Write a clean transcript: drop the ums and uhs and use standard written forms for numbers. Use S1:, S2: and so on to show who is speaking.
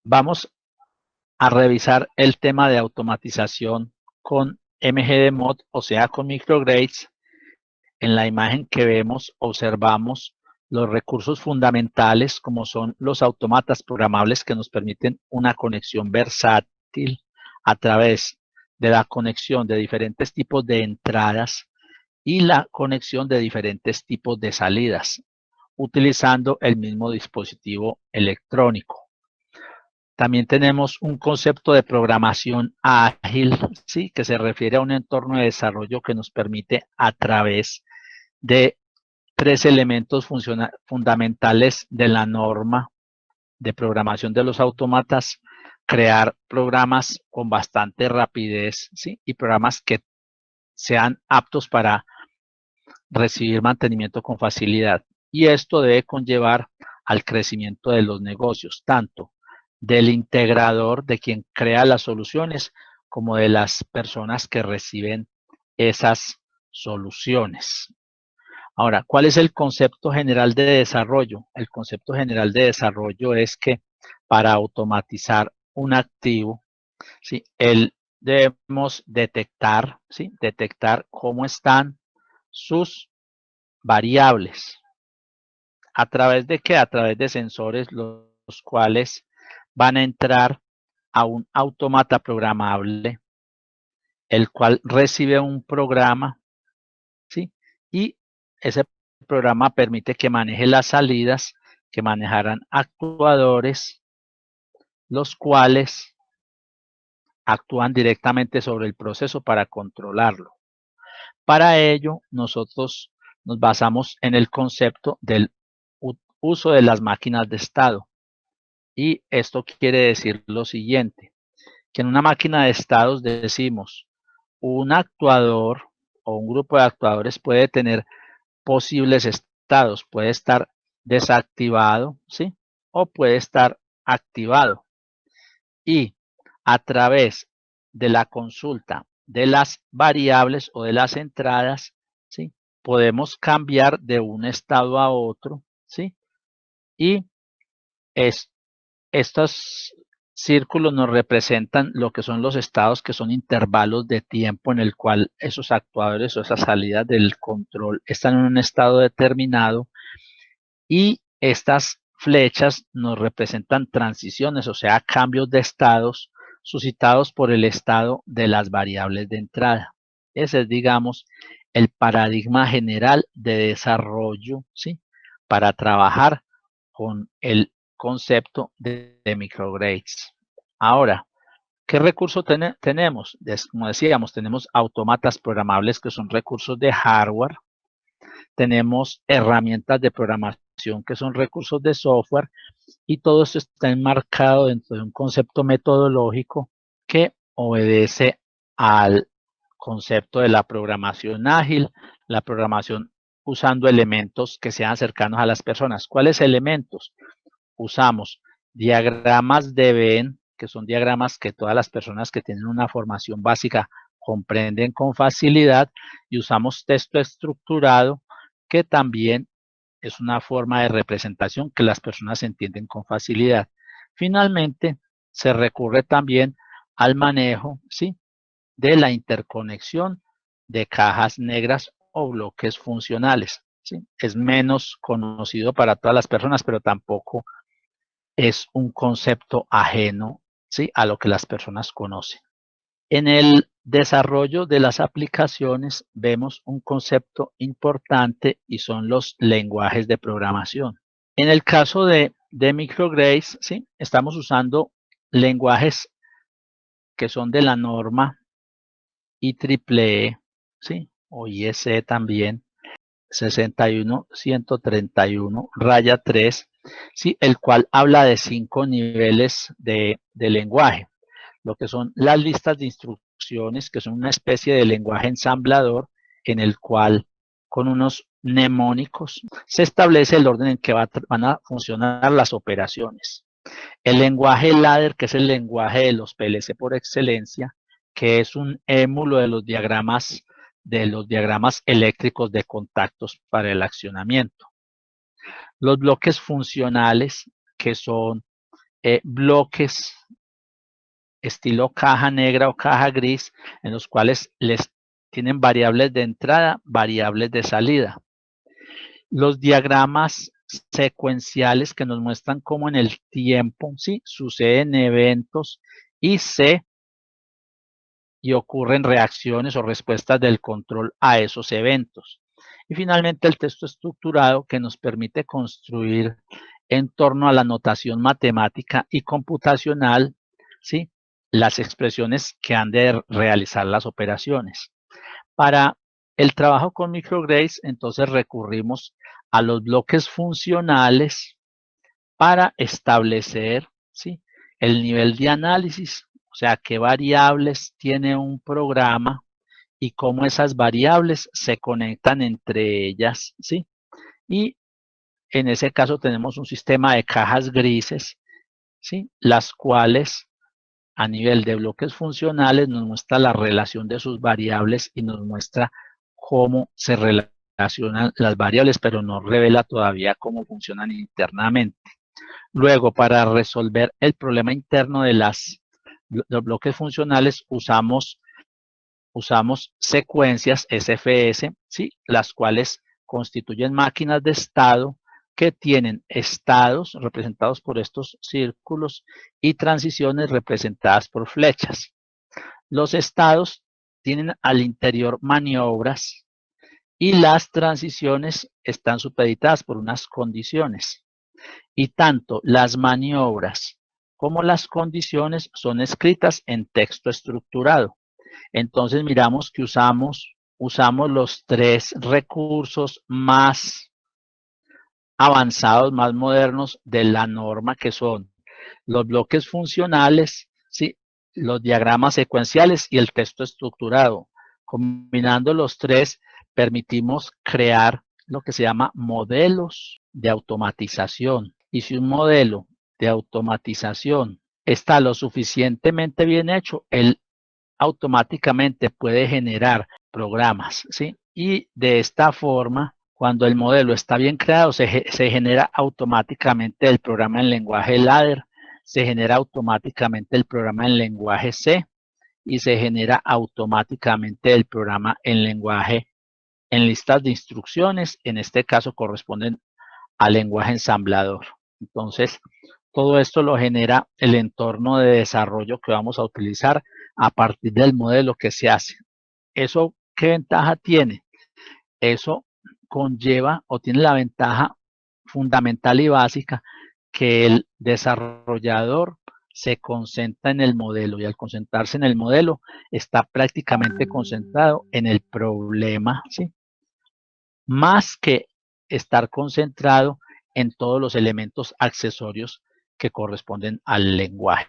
S1: Vamos a revisar el tema de automatización con MGDMod, o sea, con microgrids. En la imagen que vemos, observamos los recursos fundamentales, como son los autómatas programables que nos permiten una conexión versátil a través de la conexión de diferentes tipos de entradas y la conexión de diferentes tipos de salidas, utilizando el mismo dispositivo electrónico. También tenemos un concepto de programación ágil, ¿sí? Que se refiere a un entorno de desarrollo que nos permite, a través de tres elementos fundamentales de la norma de programación de los autómatas, crear programas con bastante rapidez, ¿sí? Y programas que sean aptos para recibir mantenimiento con facilidad. Y esto debe conllevar al crecimiento de los negocios, tanto del integrador, de quien crea las soluciones, como de las personas que reciben esas soluciones. Ahora, ¿cuál es el concepto general de desarrollo? El concepto general de desarrollo es que para automatizar un activo, ¿sí? Debemos detectar, ¿sí? Detectar cómo están sus variables. ¿A través de qué? A través de sensores, los cuales van a entrar a un autómata programable, el cual recibe un programa, ¿sí? Y ese programa permite que maneje las salidas, que manejarán actuadores, los cuales actúan directamente sobre el proceso para controlarlo. Para ello, nosotros nos basamos en el concepto del uso de las máquinas de estado. Y esto quiere decir lo siguiente, que en una máquina de estados decimos, un actuador o un grupo de actuadores puede tener posibles estados, puede estar desactivado, ¿sí? O puede estar activado. Y a través de la consulta de las variables o de las entradas, ¿sí? Podemos cambiar de un estado a otro, ¿sí? Y estos círculos nos representan lo que son los estados, que son intervalos de tiempo en el cual esos actuadores o esas salidas del control están en un estado determinado, y estas flechas nos representan transiciones, o sea, cambios de estados suscitados por el estado de las variables de entrada. Ese es, digamos, el paradigma general de desarrollo, ¿sí? Para trabajar con el concepto de microgrids. Ahora, ¿qué recursos tenemos? Como decíamos, tenemos autómatas programables, que son recursos de hardware. Tenemos herramientas de programación, que son recursos de software, y todo esto está enmarcado dentro de un concepto metodológico que obedece al concepto de la programación ágil, la programación usando elementos que sean cercanos a las personas. ¿Cuáles elementos? Usamos diagramas de Venn, que son diagramas que todas las personas que tienen una formación básica comprenden con facilidad, y usamos texto estructurado, que también es una forma de representación que las personas entienden con facilidad. Finalmente, se recurre también al manejo, ¿sí?, de la interconexión de cajas negras o bloques funcionales, ¿sí? Es menos conocido para todas las personas, pero tampoco es un concepto ajeno, ¿sí?, a lo que las personas conocen. En el desarrollo de las aplicaciones vemos un concepto importante, y son los lenguajes de programación. En el caso de microgrids, ¿sí?, estamos usando lenguajes que son de la norma IEEE, ¿sí?, o IEC también, 61131-3, ¿sí?, el cual habla de 5 niveles de lenguaje. Lo que son las listas de instrucciones, que son una especie de lenguaje ensamblador, en el cual, con unos mnemónicos, se establece el orden en que van a funcionar las operaciones. El lenguaje ladder, que es el lenguaje de los PLC por excelencia, que es un émulo de los diagramas eléctricos de contactos para el accionamiento. Los bloques funcionales, que son bloques estilo caja negra o caja gris, en los cuales les tienen variables de entrada, variables de salida. Los diagramas secuenciales que nos muestran cómo en el tiempo, ¿sí?, suceden eventos y ocurren reacciones o respuestas del control a esos eventos. Y finalmente el texto estructurado, que nos permite construir en torno a la notación matemática y computacional, ¿sí?, las expresiones que han de realizar las operaciones. Para el trabajo con microgrids, entonces recurrimos a los bloques funcionales para establecer, ¿sí?, el nivel de análisis, o sea, qué variables tiene un programa y cómo esas variables se conectan entre ellas, ¿sí? Y en ese caso tenemos un sistema de cajas grises, ¿sí?, las cuales a nivel de bloques funcionales nos muestra la relación de sus variables y nos muestra cómo se relacionan las variables, pero no revela todavía cómo funcionan internamente. Luego, para resolver el problema interno de los bloques funcionales, usamos secuencias SFS, ¿sí?, las cuales constituyen máquinas de estado que tienen estados representados por estos círculos y transiciones representadas por flechas. Los estados tienen al interior maniobras y las transiciones están supeditadas por unas condiciones. Y tanto las maniobras como las condiciones son escritas en texto estructurado. Entonces miramos que usamos los tres recursos más avanzados, más modernos de la norma, que son los bloques funcionales, ¿sí?, los diagramas secuenciales y el texto estructurado. Combinando los tres, permitimos crear lo que se llama modelos de automatización. Y si un modelo de automatización está lo suficientemente bien hecho, él automáticamente puede generar programas, ¿sí? Y de esta forma, cuando el modelo está bien creado, se genera automáticamente el programa en lenguaje ladder, se genera automáticamente el programa en lenguaje C y se genera automáticamente el programa en lenguaje en listas de instrucciones, en este caso corresponden al lenguaje ensamblador. Entonces, todo esto lo genera el entorno de desarrollo que vamos a utilizar a partir del modelo que se hace. ¿Eso qué ventaja tiene? Eso conlleva o tiene la ventaja fundamental y básica que el desarrollador se concentra en el modelo, y al concentrarse en el modelo está prácticamente concentrado en el problema, ¿sí?, más que estar concentrado en todos los elementos accesorios que corresponden al lenguaje.